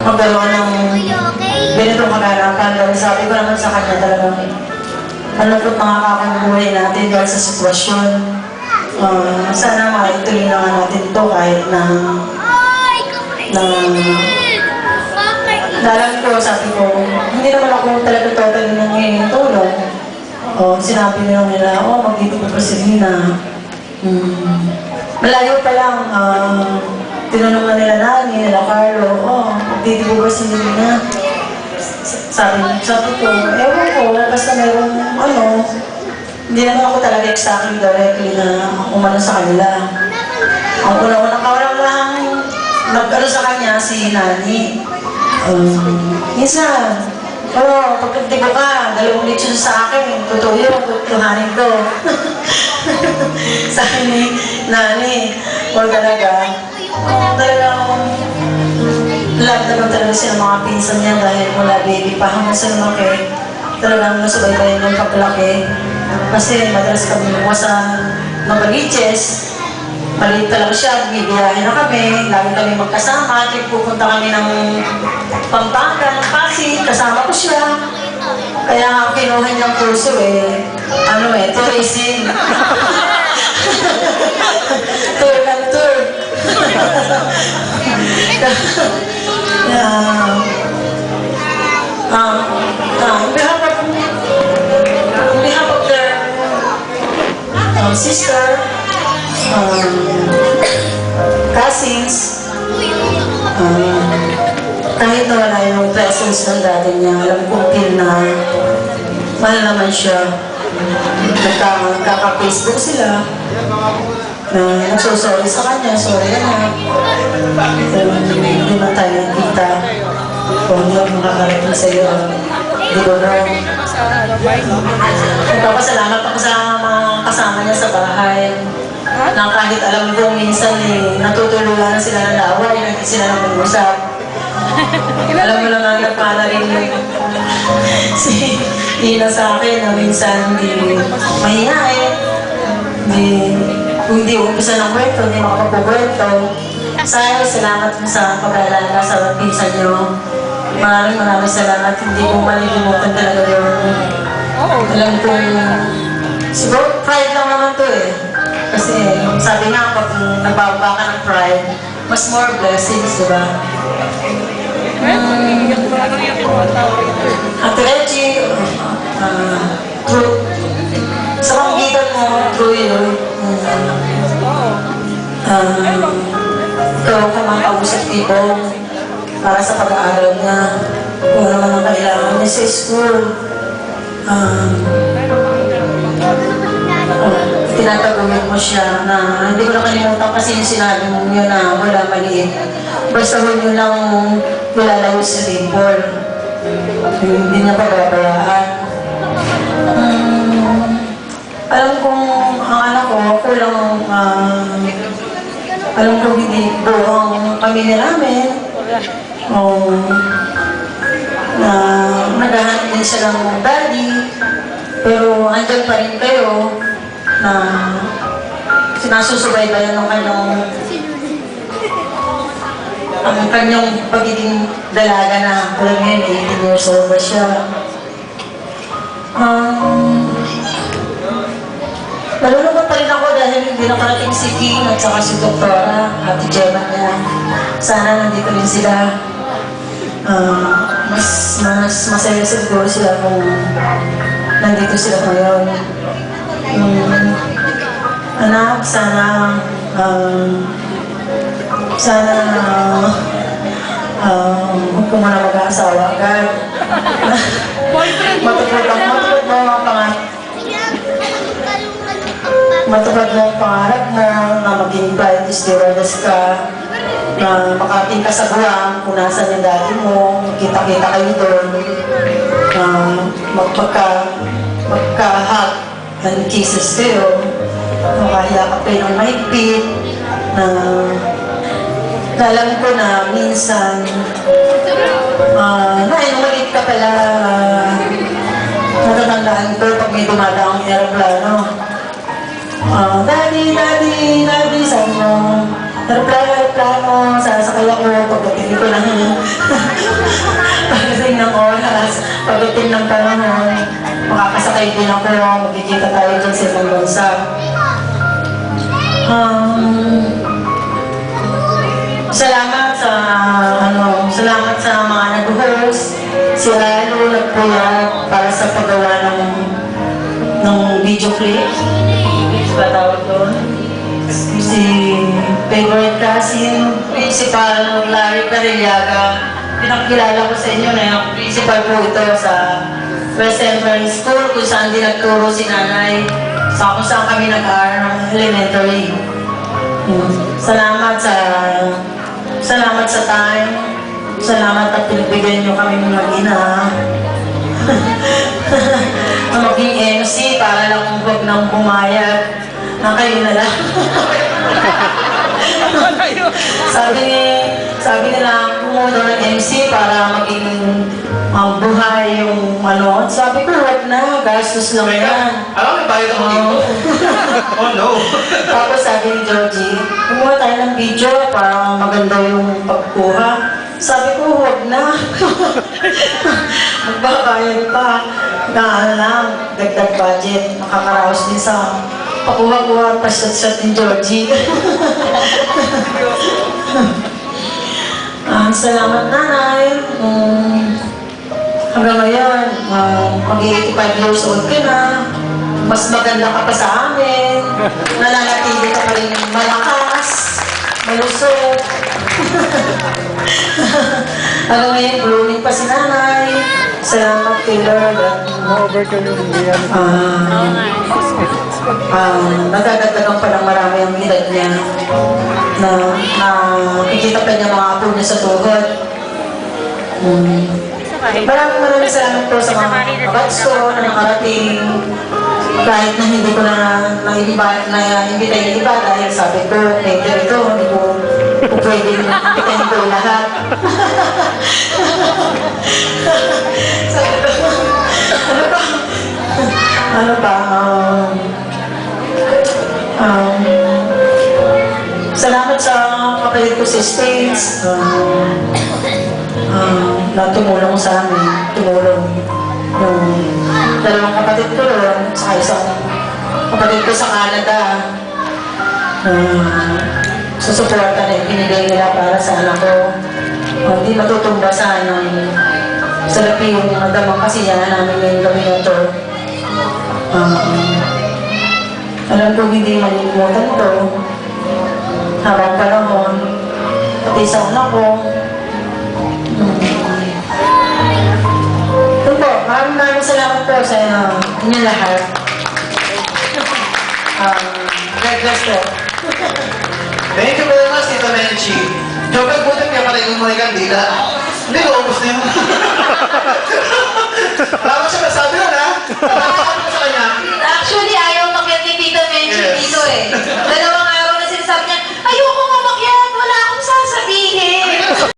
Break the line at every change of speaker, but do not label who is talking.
magkaroon ng ganitong kaganapan. Dahil sabi ko naman sa kanya talagang malungkot makakakambuhay natin dahil sa sitwasyon. Sana maituloy na nga natin ito kahit na nalang ko, sabi ko, hindi naman ako talaga totally nangyayin tulong. Sinabi nila, magtitipid pa si Lina. Malayo pa lang, tinanong na nila Nani, nila Carlo, magtitipid ba si Lina? Sabi ko, ewan ko, basta merong hindi naman ako talaga exactly directly na umano sa kanila. Ang unang-unang kawalang lang nag-ano sa kanya si Nani. Minsan, pagkatibo ka, 2 lechon sa akin, totoo yun, tutuhanin ko. Sa akin ni Nani, talaga love naman talaga siya ng mga pinsan niya dahil mula baby pa hanggang sa lumaki, talagang nasubaybayan ng paglaki. Kasi madalas kami lumasan ng Baliches. Maliit talaga siya, bibiyahe na kami, lagi kami magkasama, pupunta kami ng Pampanga, Pasig, kasama ko siya. Kaya nga kinuha niyang kurso tourism. Tour ng tour. On behalf of their sister, cousins, kahit na wala yung presence ng dati niya, alam kong na mahal naman siya. Nagkaka-Facebook sila, nagsosorry sa kanya, sorry na. Hindi man tayo nakita. Kung yung makakarating sa'yo, hindi ko na. Nagpapasalamat ako sa mga kasama niya sa bahay. Na kahit alam ko minsan natutulungan sila ng laway, hindi sila nag-uusap. Alam mo lang ang nagpala rin si Ina sa akin na minsan hindi mahihain, hindi umpisa ng kwento, hindi makapagpukwento. Salamat mo sa pag-aalala sa pinsan niyo. Maraming salamat. Hindi ko malilimutan talaga yun. Alam ko siguro pride lang naman to Kasi sabi nga, pag nagbababa ka ng pride, mas more blessings, di ba? Ate Reggie, true. Sa panggitan mo, true yun. Ikaw ka makakausap dito para sa pag-aaral niya. Kung naman ang kailangan niya sa school. Tinataguhin mo siya na hindi ko nakalimutan kasi yung sinabi mo yun na wala maliit. Basta huwag nyo lang nilalayo sa dimple. Hindi niya pababayaan. Alam kong ang anak ko, kulang alam kong hindi buo ang pamilya namin. Na naghahanap din siya ng daddy. Pero andyan pa rin kayo na sinasusubaybayan ng kanyang pagiging dalaga na alam yun, 18 years old ba siya. Nalulungkot pa rin ako dahil hindi nakarating si King at saka si Doktora, Ate Gemma niya. Sana nandito rin sila. Mas masaya siguro sila kung nandito sila ngayon. Anak, sana huwag ko muna mag-aasawa agad. Matupad mo ang pangarap mo na maging flight stewardess ka, na makating ka sa Guam kung nasan yung daddy mo, kita-kita kayo doon, magka-hug and kisses kayo, makahiyakap kayo ng mahigpit, na alam ko na minsan, nung maliit ka pala, natatandaan ko pag may dumadaang aeroplano. Daddy, sabi mo, aeroplano, sasakay ako, pagdating ko lang din ako, magkikita tayo dyan sa ibang bansa. Salamat sa mga nag-host, si Lalo nagpuyat para sa paggawa ng video clip. Ba tawag doon? Si favorite cousin, Principal Larry Carillaga. Pinakilala ko sa inyo na yung principal po ito sa West Central School kung saan din nagturo si nanay sa kung saan kami nag-aaral ng elementary. Salamat sa time. Salamat at pinagbigyan nyo kami ng mag-ina. Na maging MC para lang huwag nang pumayag na kayo na lang. sabi nila pumunta ng MC para maging buhay yung ano. Sabi ko, wag na, gastos lang yan.
Alam mo, bayad ako dito. Oh no.
Tapos sabi ni Georgie, kumuha tayo ng video para maganda yung pagkuha. Sabi ko, huwag na. Magbabayad pa. Dahil lang, dagdag budget. Makakaraos din sa pakuha-kuha at pasyat-syat ni Georgie. Salamat nanay. Hanggang ngayon, mag-85 years old ka na. Mas maganda ka pa sa amin. Nananatili ka pa rin malakas, malusog. Hanggang ngayon, blooming pa si nanay. Salamat kay Lord. Nagdadagdagan pa ng marami ang edad niya na nakikita pa niya mga apo niya sa tuhod. Maraming salamat po sa mga kabats ko na nakarating kahit na hindi ko na-invita yung iba dahil sabi ko, later ito, hindi ko pwede imbitahin ko lahat. Sabi ko, ano ba, salamat sa kapatid ko si States. Na tumulong sa amin, tumulong yung dalawang kapatid ko ron, sa isang kapatid ko sa Canada. Susuporta na yung binigay nila para sa anak ko. Hindi matutumbasan ng salapi yung damang kasiyahan namin ngayong gabi na ito. Alam ko hindi malilimutan ito. Habang panahon, pati sa anak ko. Maraming salamat po sa inyo lahat. God bless po.
Thank you very much, Tito Menchi. Joker, buti niya pala yung mga kandila. Hindi ko, ubus na yun. Wala ko siya masabi lang, ha?